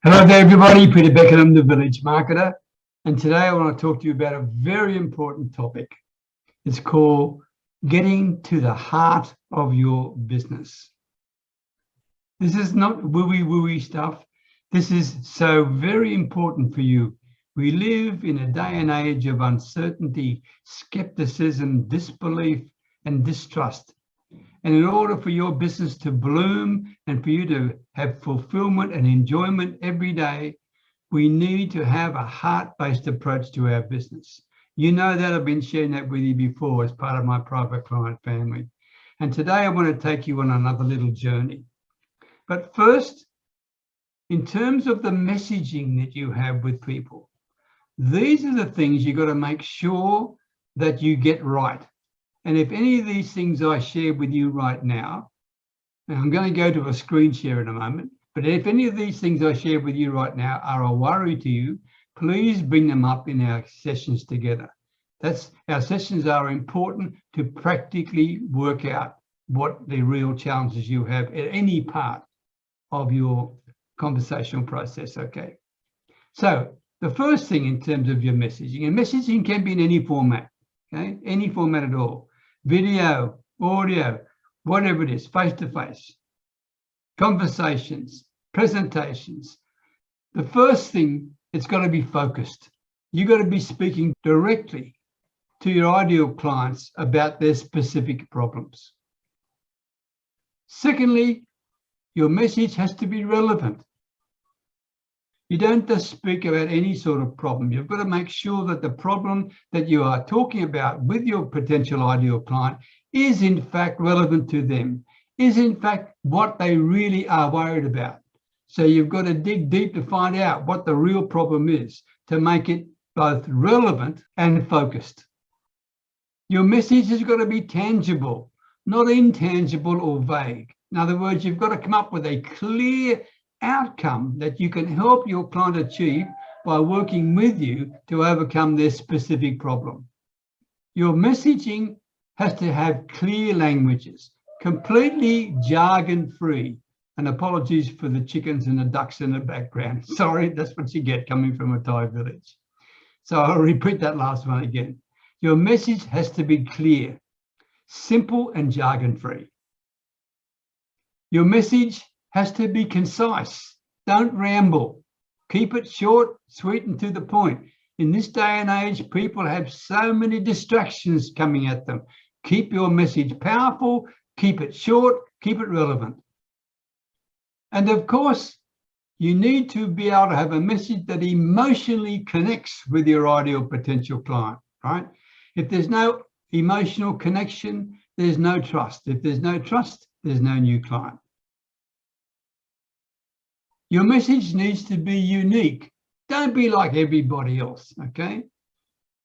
Hello there, everybody. Peter Beckenham, the Village Marketer. And today I want to talk to you about a very important topic. It's called getting to the heart of your business. This is not wooey stuff. This is so very important for you. We live in a day and age of uncertainty, skepticism, disbelief, and distrust. And in order for your business to bloom and for you to have fulfillment and enjoyment every day, we need to have a heart-based approach to our business. You know that I've been sharing that with you before as part of my private client family. And today I want to take you on another little journey. But first, in terms of the messaging that you have with people, these are the things you've got to make sure that you get right. And if any of these things I share with you right now, and I'm going to go to a screen share in a moment, but if any of these things I share with you right now are a worry to you, please bring them up in our sessions together. Our sessions are important to practically work out what the real challenges you have at any part of your conversational process, okay? So the first thing in terms of your messaging, and messaging can be in any format, okay? Any format at all. Video, audio, whatever it is, face-to-face, conversations, presentations. The first thing, it's got to be focused. You've got to be speaking directly to your ideal clients about their specific problems. Secondly, your message has to be relevant. You don't just speak about any sort of problem. You've got to make sure that the problem that you are talking about with your potential ideal client is in fact relevant to them, is in fact what they really are worried about. So you've got to dig deep to find out what the real problem is to make it both relevant and focused. Your message has got to be tangible, not intangible or vague. In other words, you've got to come up with a clear outcome that you can help your client achieve by working with you to overcome their specific problem. Your messaging has to have clear languages, completely jargon-free. And apologies for the chickens and the ducks in the background. Sorry, that's what you get coming from a Thai village. So I'll repeat that last one again. Your message has to be clear, simple and jargon-free. Your message has to be concise. Don't ramble. Keep it short, sweet, and to the point. In this day and age, people have so many distractions coming at them. Keep your message powerful, keep it short, keep it relevant. And of course, you need to be able to have a message that emotionally connects with your ideal potential client, right? If there's no emotional connection, there's no trust. If there's no trust, there's no new client. Your message needs to be unique. Don't be like everybody else, okay?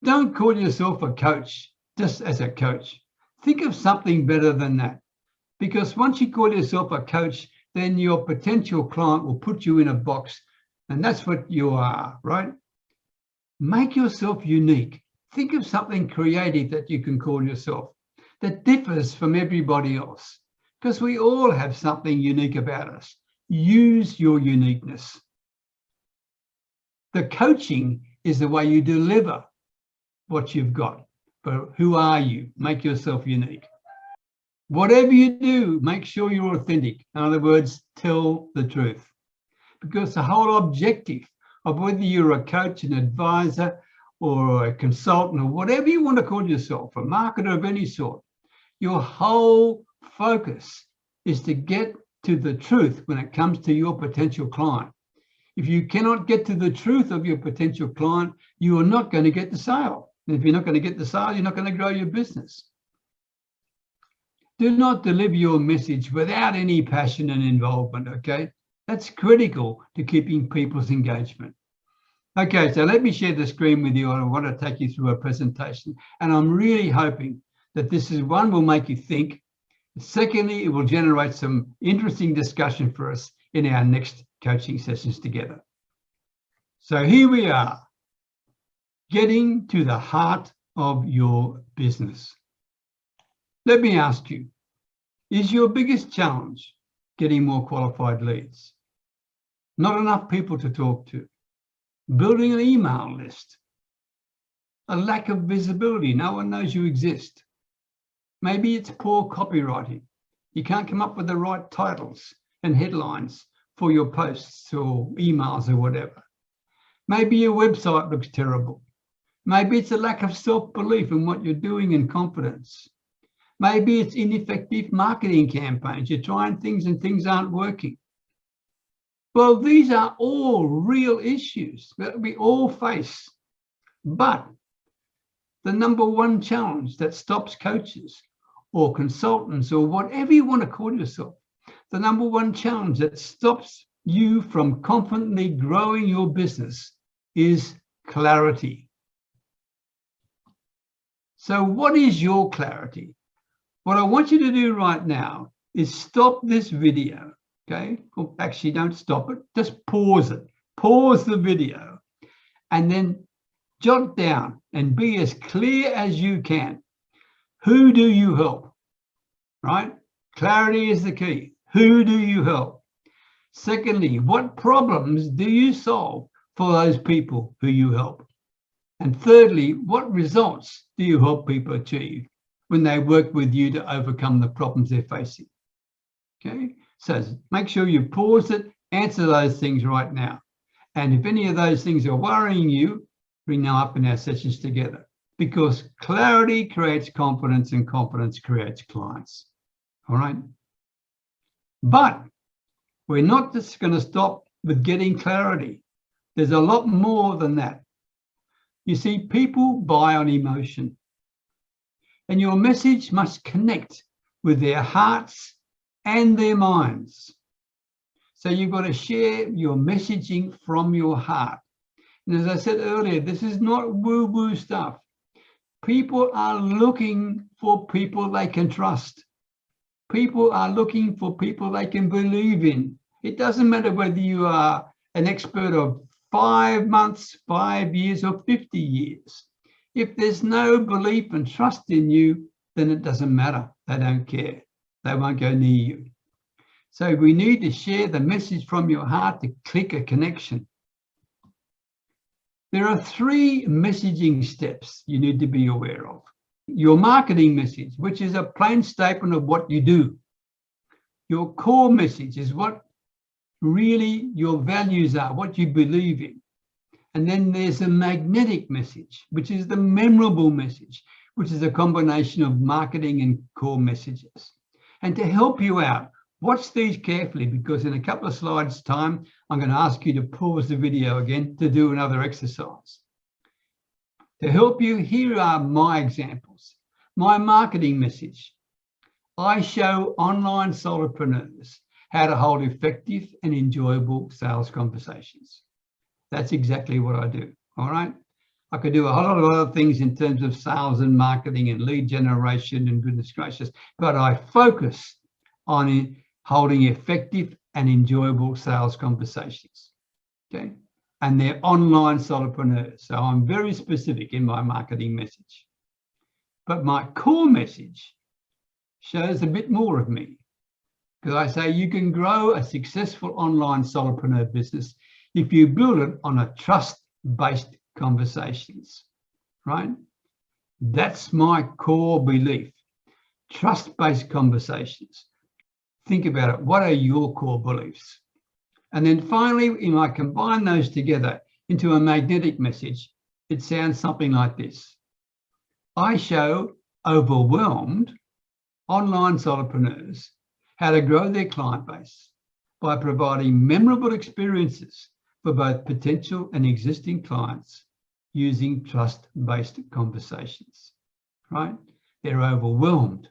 Don't call yourself a coach just as a coach. Think of something better than that. Because once you call yourself a coach, then your potential client will put you in a box, and that's what you are, right? Make yourself unique. Think of something creative that you can call yourself that differs from everybody else, because we all have something unique about us. Use your uniqueness. The coaching is the way you deliver what you've got. But who are you? Make yourself unique. Whatever you do, make sure you're authentic. In other words, tell the truth. Because the whole objective of whether you're a coach, an advisor, or a consultant, or whatever you want to call yourself, a marketer of any sort, your whole focus is to get to the truth when it comes to your potential client. If you cannot get to the truth of your potential client, you are not going to get the sale. And if you're not going to get the sale, you're not going to grow your business. Do not deliver your message without any passion and involvement, okay? That's critical to keeping people's engagement. Okay, so let me share the screen with you. I want to take you through a presentation. And I'm really hoping that this is one will make you think. Secondly, it will generate some interesting discussion for us in our next coaching sessions together. So here we are, getting to the heart of your business. Let me ask you, is your biggest challenge getting more qualified leads? not enough people to talk to, building an email list, a lack of visibility, no one knows you exist. Maybe it's poor copywriting. You can't come up with the right titles and headlines for your posts or emails or whatever. Maybe your website looks terrible. Maybe it's a lack of self-belief in what you're doing and confidence. Maybe it's ineffective marketing campaigns. You're trying things and things aren't working. Well, these are all real issues that we all face. But the number one challenge that stops coaches or consultants or whatever you want to call yourself, the number one challenge that stops you from confidently growing your business is clarity. So what is your clarity? What I want you to do right now is stop this video, okay? Well, actually, don't stop it. Just pause it. Pause the video and then jot down and be as clear as you can. Who do you help, right? Clarity is the key. Who do you help? Secondly, what problems do you solve for those people who you help? And thirdly, what results do you help people achieve when they work with you to overcome the problems they're facing? Okay, so make sure you pause it, answer those things right now. And if any of those things are worrying you, bring them up in our sessions together, because clarity creates confidence and confidence creates clients. All right. But we're not just going to stop with getting clarity. There's a lot more than that. You see, people buy on emotion, and your message must connect with their hearts and their minds. So you've got to share your messaging from your heart. And as I said earlier, this is not woo-woo stuff. People are looking for people they can trust. People are looking for people they can believe in. It doesn't matter whether you are an expert of 5 months, 5 years, or 50 years. If there's no belief and trust in you, then it doesn't matter. They don't care. They won't go near you. So we need to share the message from your heart to click a connection. There are 3 messaging steps you need to be aware of. Your marketing message, which is a plain statement of what you do. Your core message is what really your values are, what you believe in. And then there's a magnetic message, which is the memorable message, which is a combination of marketing and core messages. And to help you out, watch these carefully, because in a couple of slides' time, I'm going to ask you to pause the video again to do another exercise. To help you, here are my examples. My marketing message. I show online solopreneurs how to hold effective and enjoyable sales conversations. That's exactly what I do, all right? I could do a whole lot of other things in terms of sales and marketing and lead generation and goodness gracious, but I focus on holding effective and enjoyable sales conversations, okay? And they're online solopreneurs, so I'm very specific in my marketing message. But my core message shows a bit more of me, because I say you can grow a successful online solopreneur business if you build it on a trust-based conversations, right? That's my core belief, trust-based conversations. Think about it. What are your core beliefs? And then finally, when I combine those together into a magnetic message, it sounds something like this. I show overwhelmed online solopreneurs how to grow their client base by providing memorable experiences for both potential and existing clients using trust-based conversations, right? They're overwhelmed,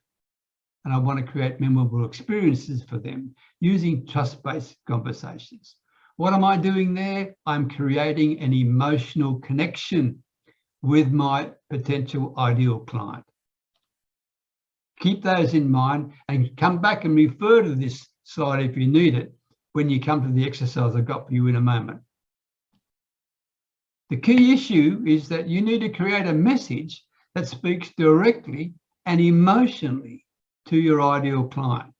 and I want to create memorable experiences for them using trust-based conversations. What am I doing there? I'm creating an emotional connection with my potential ideal client. Keep those in mind and come back and refer to this slide if you need it when you come to the exercise I've got for you in a moment. The key issue is that you need to create a message that speaks directly and emotionally to your ideal client.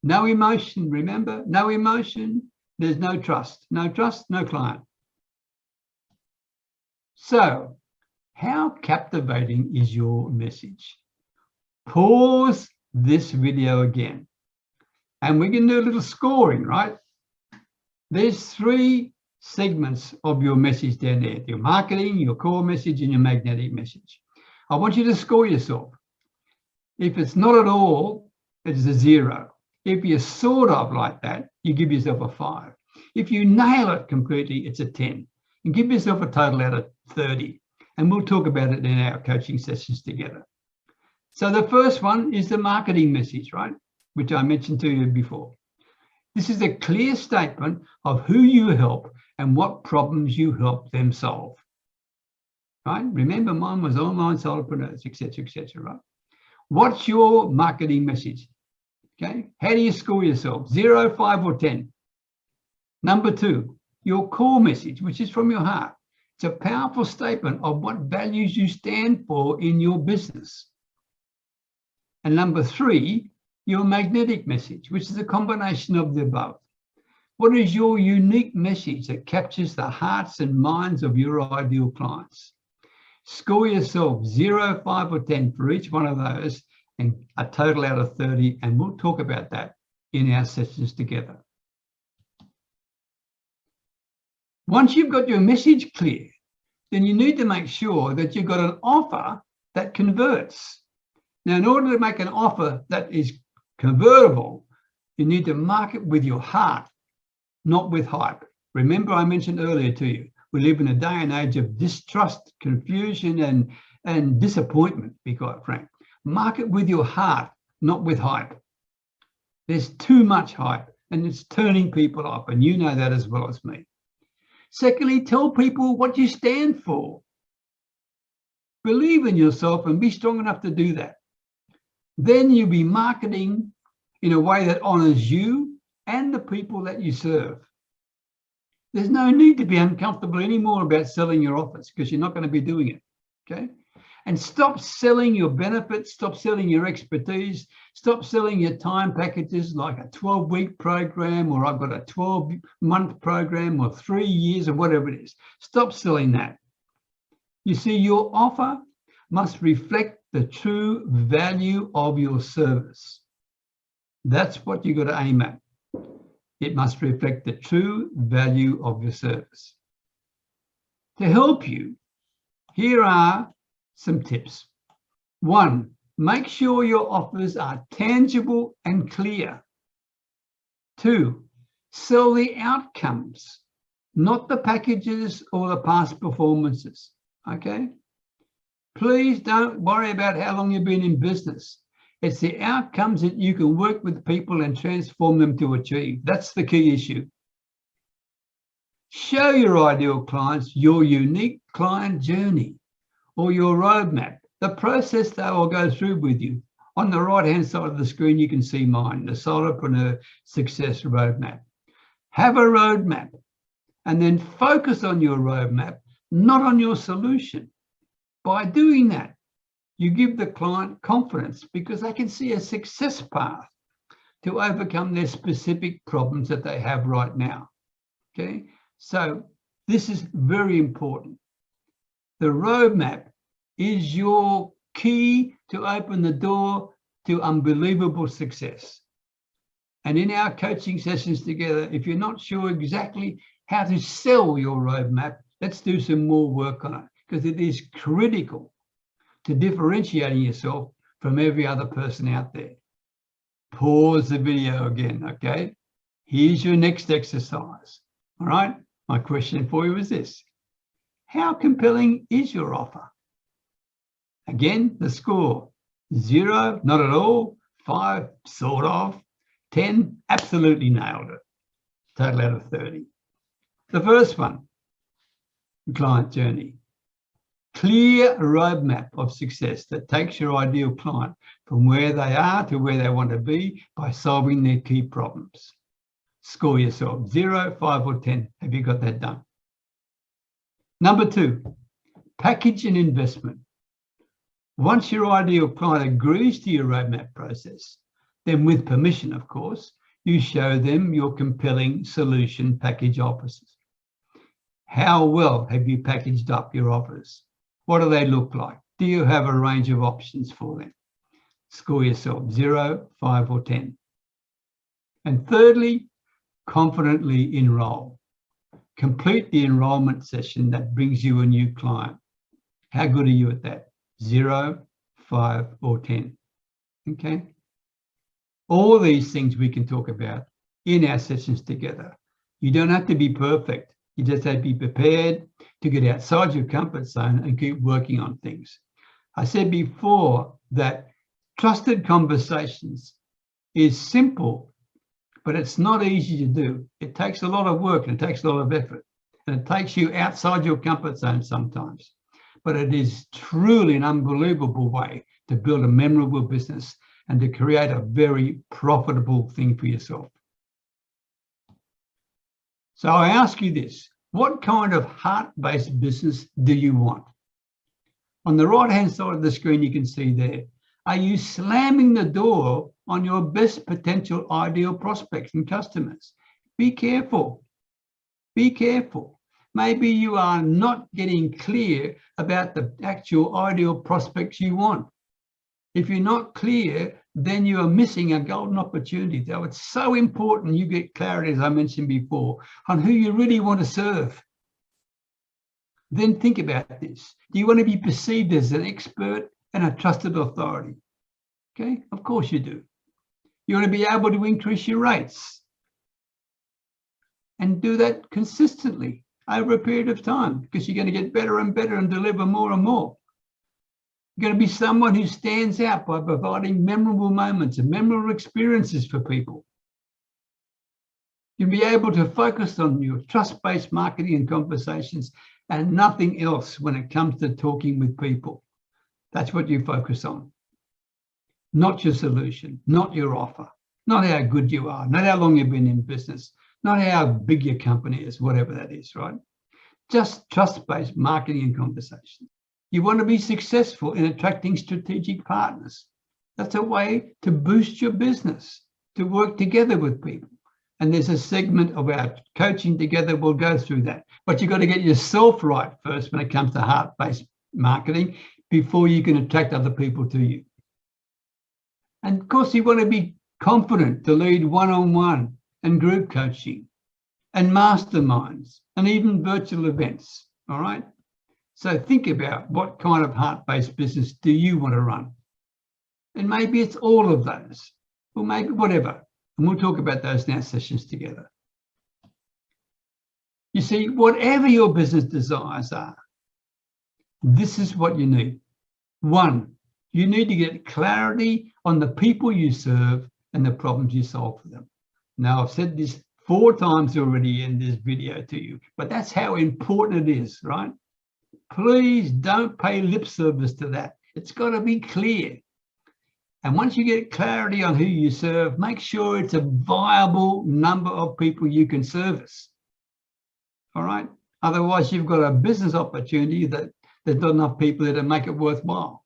No emotion, remember, no emotion, There's no trust, no client. So how captivating is your message? Pause this video again, and we can do a little scoring, right? There's 3 segments of your message down there: your marketing, your core message, and your magnetic message. I want you to score yourself. If it's not at all, it's a 0. If you're sort of like that, you give yourself a 5. If you nail it completely, it's a 10. And give yourself a total out of 30. And we'll talk about it in our coaching sessions together. So the first one is the marketing message, right? Which I mentioned to you before. This is a clear statement of who you help and what problems you help them solve. Right? Remember, mine was online solopreneurs, etc., right? What's your marketing message? Okay. How do you score yourself? 0, 5, or 10? Number 2, your core message, which is from your heart. It's a powerful statement of what values you stand for in your business. And number 3, your magnetic message, which is a combination of the above. What is your unique message that captures the hearts and minds of your ideal clients? Score yourself 0, 5, or 10 for each one of those, and a total out of 30, and we'll talk about that in our sessions together. Once you've got your message clear, then you need to make sure that you've got an offer that converts. Now, in order to make an offer that is convertible, you need to market with your heart, not with hype. Remember, I mentioned earlier to you, we live in a day and age of distrust, confusion, and disappointment, to be quite frank. Market with your heart, not with hype. There's too much hype, and it's turning people off, and you know that as well as me. Secondly, tell people what you stand for. Believe in yourself and be strong enough to do that. Then you'll be marketing in a way that honors you and the people that you serve. There's no need to be uncomfortable anymore about selling your offers, because you're not going to be doing it, okay? And stop selling your benefits, stop selling your expertise, stop selling your time packages like a 12-week program, or I've got a 12-month program, or 3 years, or whatever it is. Stop selling that. You see, your offer must reflect the true value of your service. That's what you've got to aim at. It must reflect the true value of your service. To help you, here are some tips. 1, make sure your offers are tangible and clear. 2, sell the outcomes, not the packages or the past performances, okay? Please don't worry about how long you've been in business. It's the outcomes that you can work with people and transform them to achieve. That's the key issue. Show your ideal clients your unique client journey or your roadmap, the process they will go through with you. On the right-hand side of the screen, you can see mine, the Solopreneur Success Roadmap. Have a roadmap and then focus on your roadmap, not on your solution. By doing that, you give the client confidence because they can see a success path to overcome their specific problems that they have right now. Okay, so this is very important. The roadmap is your key to open the door to unbelievable success. And in our coaching sessions together, if you're not sure exactly how to sell your roadmap, let's do some more work on it, because it is critical to differentiating yourself from every other person out there. Pause the video again, okay? Here's your next exercise, all right? My question for you is this: how compelling is your offer? Again, the score: 0, not at all; 5, sort of; 10, absolutely nailed it. Total out of 30. The first one, client journey. Clear roadmap of success that takes your ideal client from where they are to where they want to be by solving their key problems. Score yourself 0, 5, or 10. Have you got that done? Number 2, package and investment. Once your ideal client agrees to your roadmap process, then with permission, of course, you show them your compelling solution package offers. How well have you packaged up your offers? What do they look like? Do you have a range of options for them? Score yourself 0, 5, or 10. And thirdly, confidently enroll. Complete the enrollment session that brings you a new client. How good are you at that? 0, 5, or 10. Okay. All these things we can talk about in our sessions together. You don't have to be perfect. You just have to be prepared to get outside your comfort zone and keep working on things. I said before that trusted conversations is simple, but it's not easy to do. It takes a lot of work and it takes a lot of effort, and it takes you outside your comfort zone sometimes. But it is truly an unbelievable way to build a memorable business and to create a very profitable thing for yourself. So I ask you this, what kind of heart-based business do you want? On the right-hand side of the screen, you can see there, are you slamming the door on your best potential ideal prospects and customers? Be careful. Be careful. Maybe you are not getting clear about the actual ideal prospects you want. If you're not clear, then you are missing a golden opportunity. So it's so important you get clarity, as I mentioned before, on who you really want to serve. Then think about this. Do you want to be perceived as an expert and a trusted authority? Okay, of course you do. You want to be able to increase your rates and do that consistently over a period of time, because you're going to get better and better and deliver more and more. You're going to be someone who stands out by providing memorable moments and memorable experiences for people. You'll be able to focus on your trust-based marketing and conversations and nothing else when it comes to talking with people. That's what you focus on. Not your solution, not your offer, not how good you are, not how long you've been in business, not how big your company is, whatever that is, right? Just trust-based marketing and conversation. You want to be successful in attracting strategic partners. That's a way to boost your business, to work together with people. And there's a segment of our coaching together, we'll go through that. But you've got to get yourself right first when it comes to heart-based marketing before you can attract other people to you. And of course, you want to be confident to lead one-on-one and group coaching and masterminds and even virtual events, all right? So think about what kind of heart-based business do you want to run? And maybe it's all of those, or maybe whatever. And we'll talk about those in our sessions together. You see, whatever your business desires are, this is what you need. One, you need to get clarity on the people you serve and the problems you solve for them. Now, I've said this 4 times already in this video to you, but that's how important it is, right? Please don't pay lip service to that. It's got to be clear. And once you get clarity on who you serve, make sure it's a viable number of people you can service. All right? Otherwise, you've got a business opportunity that there's not enough people there to make it worthwhile.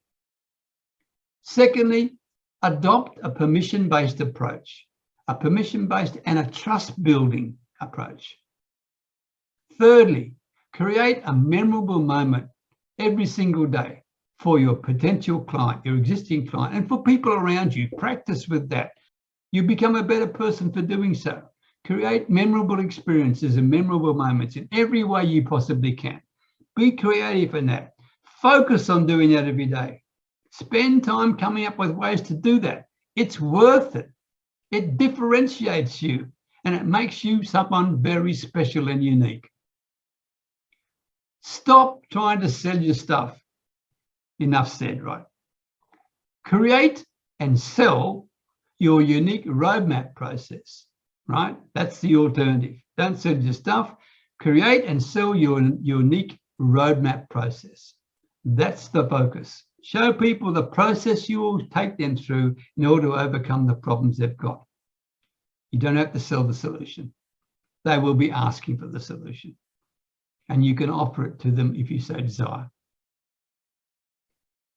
Secondly, adopt a permission-based approach, a permission-based and a trust-building approach. Thirdly, create a memorable moment every single day for your potential client, your existing client, and for people around you. Practice with that. You become a better person for doing so. Create memorable experiences and memorable moments in every way you possibly can. Be creative in that. Focus on doing that every day. Spend time coming up with ways to do that. It's worth it. It differentiates you and it makes you someone very special and unique. Stop trying to sell your stuff. Enough said, right? Create and sell your unique roadmap process, right? That's the alternative. Don't sell your stuff. Create and sell your unique roadmap process. That's the focus. Show people the process you will take them through in order to overcome the problems they've got. You don't have to sell the solution. They will be asking for the solution. And you can offer it to them if you so desire.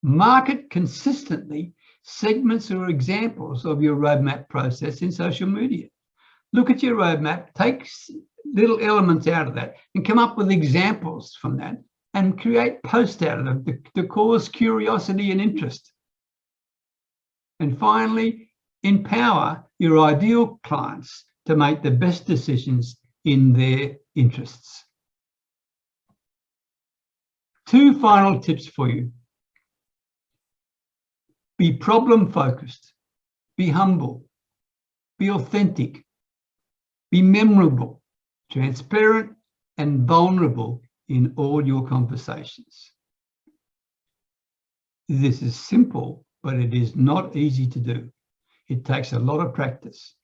Market consistently segments or examples of your roadmap process in social media. Look at your roadmap, take little elements out of that and come up with examples from that and create posts out of them to cause curiosity and interest. And finally, empower your ideal clients to make the best decisions in their interests. 2 final tips for you. Be problem focused, be humble, be authentic, be memorable, transparent, and vulnerable in all your conversations. This is simple, but it is not easy to do. It takes a lot of practice.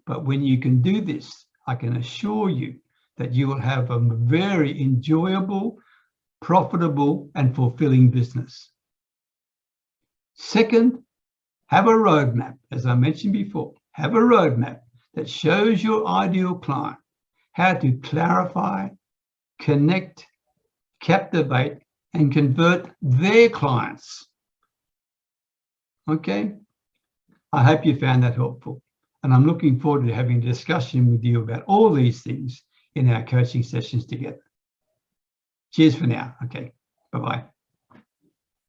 But when you can do this, I can assure you that you will have a very enjoyable, profitable, and fulfilling business. Second, have a roadmap. As I mentioned before, have a roadmap that shows your ideal client how to clarify, connect, captivate, and convert their clients. Okay? I hope you found that helpful. And I'm looking forward to having a discussion with you about all these things in our coaching sessions together. Cheers for now. Okay, bye-bye.